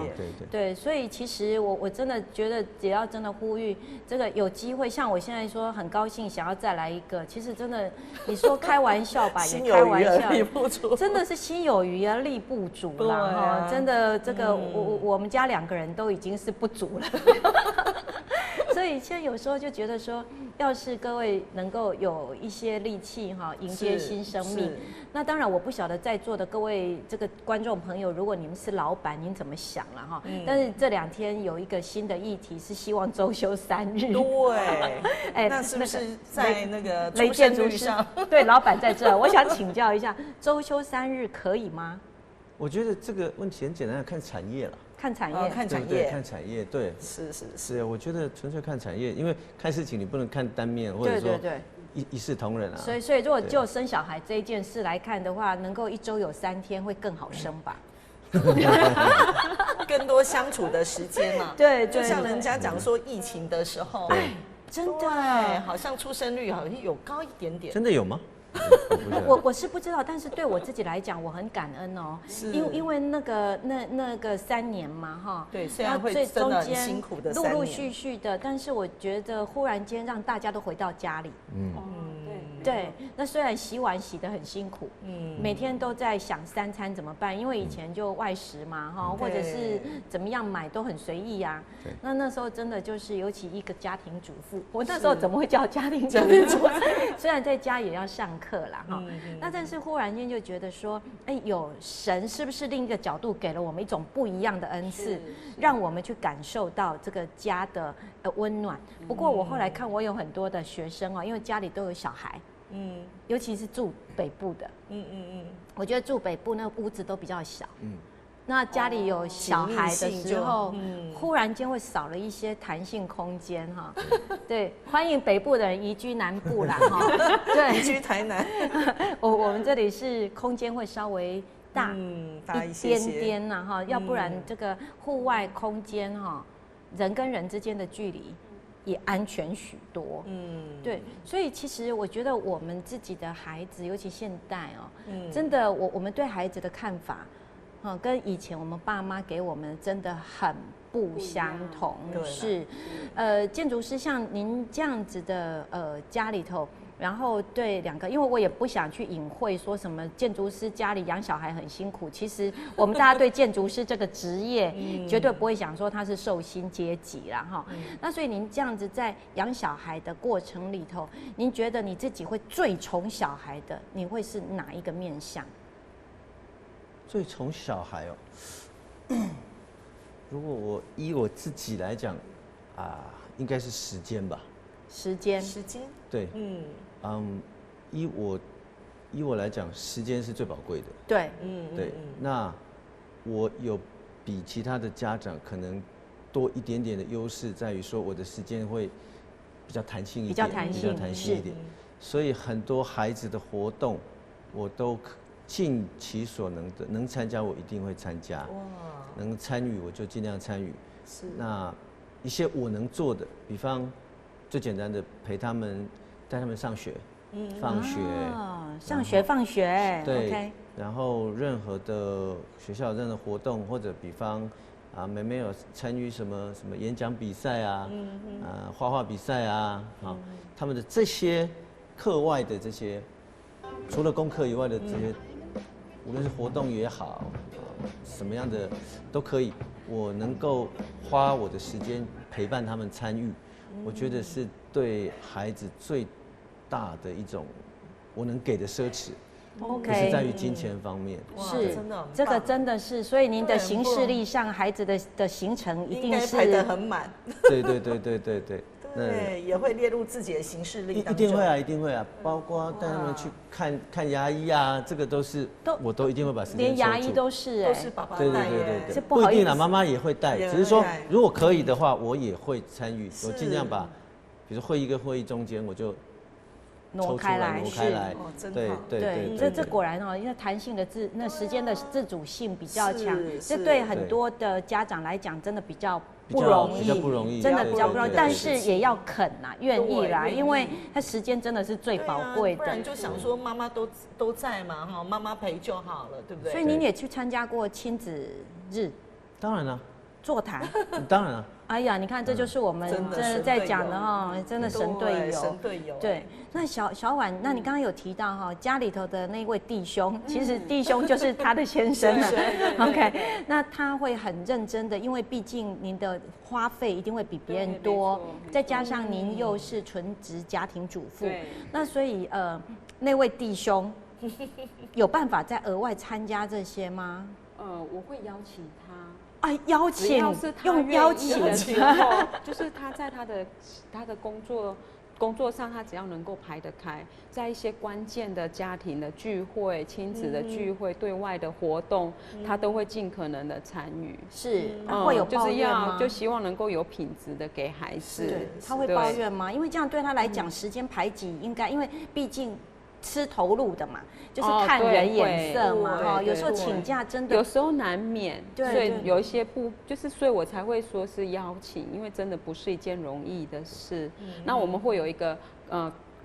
对，所以其实我真的觉得，只要真的呼吁这个有机会，像我现在说很高兴想要再来一个，其实真的你说开玩笑吧，也开玩笑，力不足，真的是心有余而力不足啦哈。真的这个我们家2个人都已经是不足了。所以现在有时候就觉得说，要是各位能够有一些力气哈，迎接新生命，那当然我不晓得在座的各位这个观众朋友，如果你们是老板，您怎么想了哈？但是这2天有一个新的议题是希望周休3日。对，那是不是在那个出生率上？对，老板在这，我想请教一下，周休3日可以吗？我觉得这个问题很简单，看产业了。看产业，看产业，对，看产业，对，是，我觉得纯粹看产业，因为看事情你不能看单面，或者说一视同仁啊。所以如果就生小孩这一件事来看的话，能够1周有3天会更好生吧？更多相处的时间嘛。对，就像人家讲说疫情的时候，真的好像出生率好像有高一点点。真的有吗？我是不知道，但是对我自己来讲，我很感恩哦，因为那个3年嘛哈，对，虽然会真的很辛苦的3年，陆陆续续的，但是我觉得忽然间让大家都回到家里，对，那虽然洗碗洗得很辛苦，每天都在想3餐怎么办，因为以前就外食嘛哈，或者是怎么样买都很随意呀。那时候真的就是，尤其一个家庭主妇，我那时候怎么会叫家庭主妇？虽然在家也要上课啦哈，那但是忽然间就觉得说，有神是不是另一个角度给了我们一种不一样的恩赐，让我们去感受到这个家的温暖。不过我后来看，我有很多的学生哦，因为家里都有小孩。尤其是住北部的，我觉得住北部那屋子都比较小，那家里有小孩的时候，忽然间会少了一些弹性空间哈。对，欢迎北部的人移居南部啦哈。对，移居台南。我们这里是空间会稍微大一点点呐哈，要不然这个户外空间哈，人跟人之间的距离也安全许多。对，所以其实我觉得我们自己的孩子，尤其现代哦，真的我们对孩子的看法，跟以前我们爸妈给我们真的很不相同。是，建筑师像您这样子的家里头。然后对2个，因为我也不想去隐晦说什么建筑师家里养小孩很辛苦。其实我们大家对建筑师这个职业，绝对不会想说他是受薪阶级啦哈。那所以您这样子在养小孩的过程里头，您觉得你自己会最宠小孩的，你会是哪一个面向？最宠小孩哦，如果以我自己来讲应该是时间吧。时间，对，以我来讲，时间是最宝贵的。对，对。那我有比其他的家长可能多一点点的优势，在于说我的时间会比较弹性一点，比较弹性一点。所以很多孩子的活动，我都尽其所能的，能参加我一定会参加。能参与我就尽量参与。是。那一些我能做的，比方最简单的陪他们。带他们上学，放学，上学放学，对， okay. 然后任何的学校任何活动，或者比方妹妹有参与什么演讲比赛啊，画画比赛啊，他们的这些课外的这些，除了功课以外的这些，无论是活动也好，什么样的都可以，我能够花我的时间陪伴他们参与，我觉得是对孩子最大的一种我能给的奢侈。OK， 是在于金钱方面。是，这个真的是，所以您的行事历上，孩子的行程一定是排得很满。对。对，也会列入自己的行事历当中。一定会啊，包括带他们去看牙医啊，这个我都一定会把时间。连牙医都是都是爸爸带耶。对，不一定啦，妈妈也会带，只是说如果可以的话，我也会参与，我尽量把，比如会议跟会议中间，我就挪开来，是，对，这果然哦，因为弹性的那时间的自主性比较强，这对很多的家长来讲真的比较不容易，真的比较不容易，但是也要肯啦，愿意啦，因为他时间真的是最宝贵的。不然就想说妈妈都在嘛，哈，妈妈陪就好了，对不对？所以您也去参加过亲子日？当然了。座谈？当然了。哎呀，你看，这就是我们真的在讲的哈，真的神队友。神队友。对，那小婉，那你刚刚有提到哈，家里头的那位弟兄，其实弟兄就是他的先生了。OK， 那他会很认真的，因为毕竟您的花费一定会比别人多，再加上您又是纯职家庭主妇，那所以那位弟兄有办法再额外参加这些吗？我会邀请他。邀请，用邀请的时候，就是他在他的工作上，他只要能够排得开，在一些关键的家庭的聚会、亲子的聚会、对外的活动，他都会尽可能的参与。是，会有抱怨吗？就希望能够有品质的给孩子。他会抱怨吗？因为这样对他来讲，时间排挤应该，因为毕竟。吃投入的嘛，就是看人眼色嘛，有时候请假真的，有时候难免，所以有一些所以我才会说是邀请，因为真的不是一件容易的事。那我们会有一个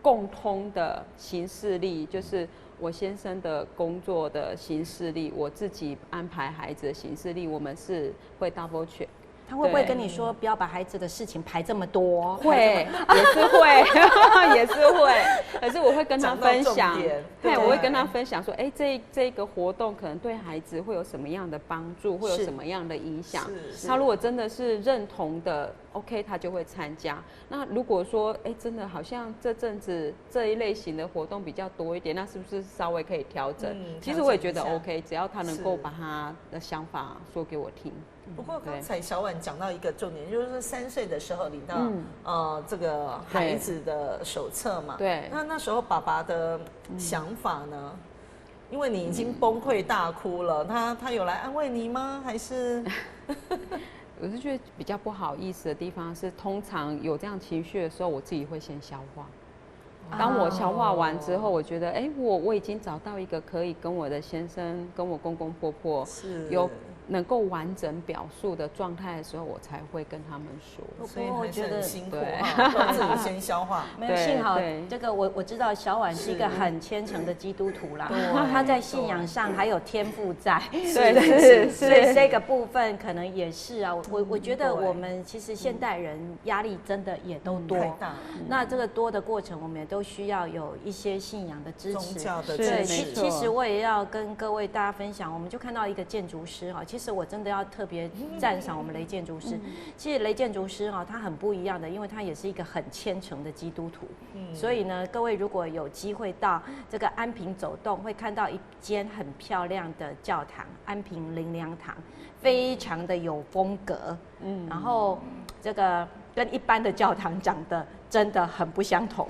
共通的行事历，就是我先生的工作的行事历，我自己安排孩子的行事历，我们是会 double check。他会不会跟你说不要把孩子的事情排这么多？会，也是会，也是会。可是我会跟他分享，对，我会跟他分享说，这个活动可能对孩子会有什么样的帮助，会有什么样的影响。他如果真的是认同的 ，OK， 他就会参加。那如果说，真的好像这阵子这一类型的活动比较多一点，那是不是稍微可以调整？其实我也觉得 OK， 只要他能够把他的想法说给我听。不过刚才小婉讲到一个重点，就是3岁的时候领到这个孩子的手册嘛。对。那时候爸爸的想法呢？因为你已经崩溃大哭了，他有来安慰你吗？还是？我是觉得比较不好意思的地方是，通常有这样情绪的时候，我自己会先消化。当我消化完之后，我觉得，我已经找到一个可以跟我的先生、跟我公公婆婆有能够完整表述的状态的时候，我才会跟他们说。所以我觉得辛苦哈，自己先消化。没有，幸好这个我知道小婉是一个很虔诚的基督徒啦，她在信仰上还有天赋在，对，所以这个部分可能也是啊。我觉得我们其实现代人压力真的也都多，那这个多的过程，我们也都需要有一些信仰的支持。宗教的支持。其实我也要跟各位大家分享，我们就看到一个建筑师哈，其实我真的要特别赞赏我们雷建筑师。其实雷建筑师哈，他很不一样的，因为他也是一个很虔诚的基督徒。所以呢，各位如果有机会到这个安平走动，会看到一间很漂亮的教堂——安平灵粮堂，非常的有风格。然后这个跟一般的教堂长得真的很不相同。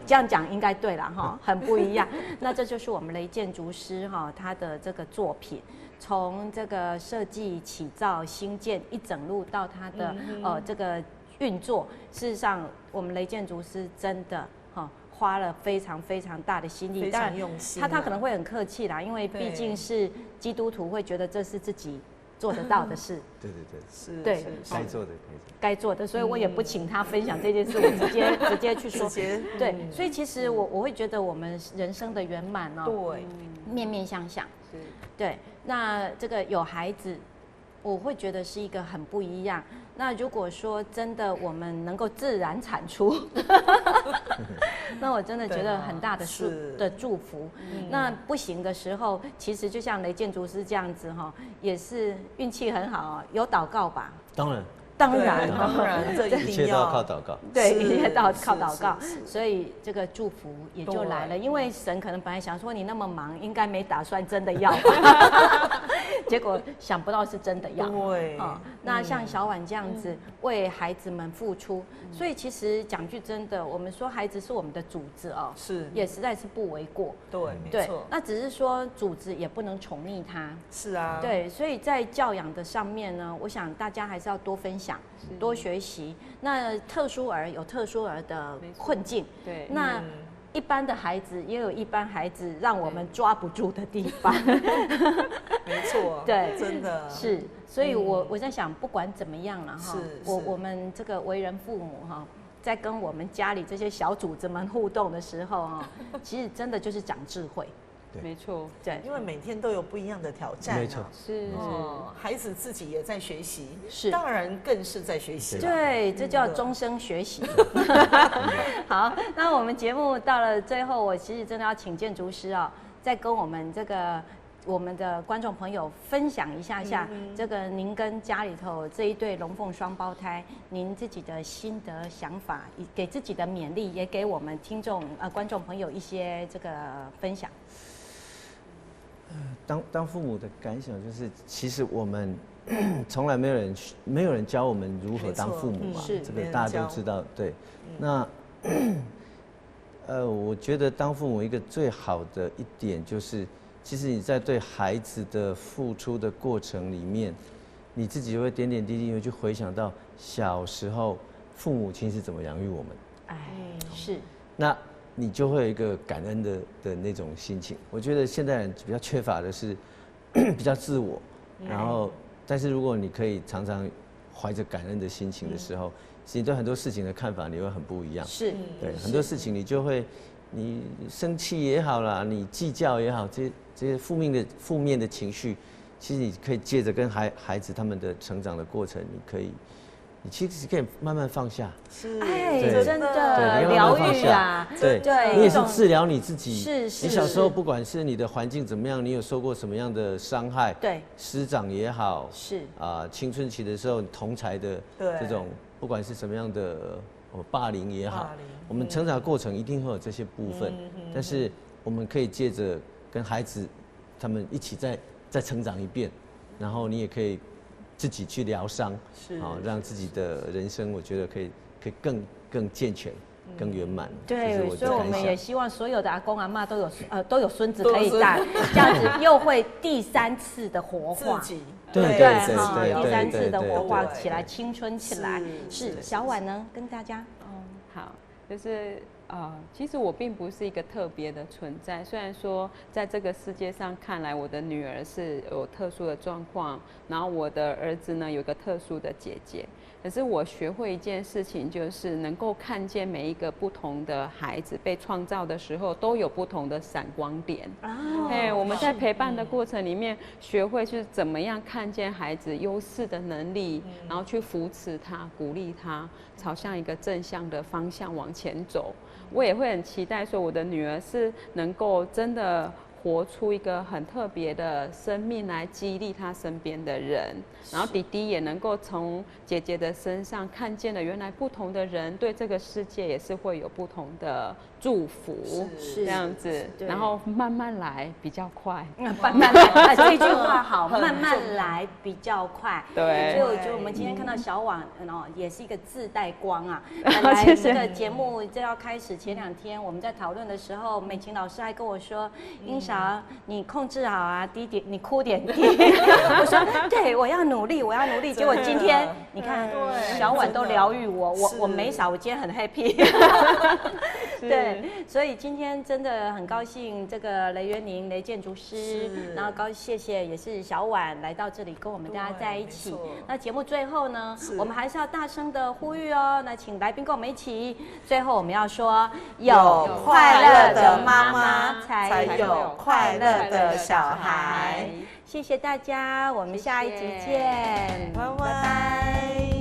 这样讲应该对了哈，很不一样。那这就是我们雷建筑师哈，他的这个作品。从这个设计、起造、兴建一整路到它的这个运作，事实上，我们雷建筑师真的花了非常非常大的心力，非常用心。他可能会很客气啦，因为毕竟是基督徒，会觉得这是自己做得到的事。对，是，对，该做的，该做的，所以我也不请他分享这件事，我直接去说。对，所以其实我会觉得我们人生的圆满哦，对，面面相向。对，那这个有孩子，我会觉得是一个很不一样。那如果说真的我们能够自然产出，那我真的觉得很大的祝福。那不行的时候，其实就像雷建筑师这样子哈，也是运气很好，有祷告吧？当然，这一定要靠祷告。对，一切靠祷告，所以这个祝福也就来了。因为神可能本来想说你那么忙，应该没打算真的要吧，结果想不到是真的要。对，那像小婉这样子为孩子们付出，所以其实讲句真的，我们说孩子是我们的主子哦，是也实在是不为过。对，没错。那只是说主子也不能宠溺他。是啊。对，所以在教养的上面呢，我想大家还是要多分享。多学习。那特殊儿有特殊儿的困境，对，那一般的孩子也有一般孩子让我们抓不住的地方。没错，对，真的是。所以我在想，不管怎么样了哈，我们这个为人父母哈，在跟我们家里这些小主子们互动的时候哈，其实真的就是长智慧。没错，对，因为每天都有不一样的挑战，没错，是孩子自己也在学习，是，当然更是在学习，对，这叫终生学习。好，那我们节目到了最后，我其实真的要请建筑师啊，再跟我们我们的观众朋友分享一下这个您跟家里头这一对龙凤双胞胎，您自己的心得想法，给自己的勉励，也给我们观众朋友一些这个分享。当父母的感想就是，其实我们从来没有人教我们如何当父母嘛，这个大家都知道。对，那我觉得当父母一个最好的一点就是，其实你在对孩子的付出的过程里面，你自己会点点滴滴会去回想到小时候父母亲是怎么养育我们。哎，是。那你就会有一个感恩的那种心情。我觉得现代人比较缺乏的是比较自我，然后但是如果你可以常常怀着感恩的心情的时候，其实对很多事情的看法你会很不一样。是，对，很多事情你就会，你生气也好啦，你计较也好，这些负面的情绪，其实你可以借着跟孩子他们的成长的过程，你其实可以慢慢放下，哎，真的疗愈啊，对，你也是治疗你自己。是，你小时候不管是你的环境怎么样，你有受过什么样的伤害，对，师长也好，是青春期的时候同侪的这种，不管是什么样的霸凌也好，我们成长的过程一定会有这些部分，但是我们可以借着跟孩子他们一起再成长一遍，然后你也可以自己去疗伤，让自己的人生，我觉得可以更健全、更圆满。对，所以我们也希望所有的阿公阿嬷都有孙子可以带，这样子又会第三次的活化，对，第三次的活化起来，青春起来。是小婉呢，跟大家好，就是其实我并不是一个特别的存在。虽然说在这个世界上看来，我的女儿是有特殊的状况，然后我的儿子呢有个特殊的姐姐。可是我学会一件事情，就是能够看见每一个不同的孩子被创造的时候，都有不同的闪光点。我们在陪伴的过程里面，学会是怎么样看见孩子优势的能力，然后去扶持他、鼓励他，朝向一个正向的方向往前走。我也会很期待说，我的女儿是能够真的活出一个很特别的生命来激励她身边的人，然后弟弟也能够从姐姐的身上看见了原来不同的人对这个世界也是会有不同的祝福，这样子，然后慢慢来比较快，慢慢来，这句话好，慢慢来比较快。对，所以我觉得我们今天看到小婉也是一个自带光啊。本来这个节目就要开始前2天，我们在讨论的时候，美琴老师还跟我说，英韶你控制好啊，低点你哭点低。我说对，我要努力，我要努力。结果今天你看，小婉都疗愈我没少，我今天很 happy。对，所以今天真的很高兴，这个雷元宁雷建筑师，然后谢谢也是小婉来到这里跟我们大家在一起。那节目最后呢，我们还是要大声的呼吁哦，那请来宾跟我们一起，最后我们要说，有快乐的妈妈才有快乐的小孩。谢谢大家，我们下一集见，拜拜。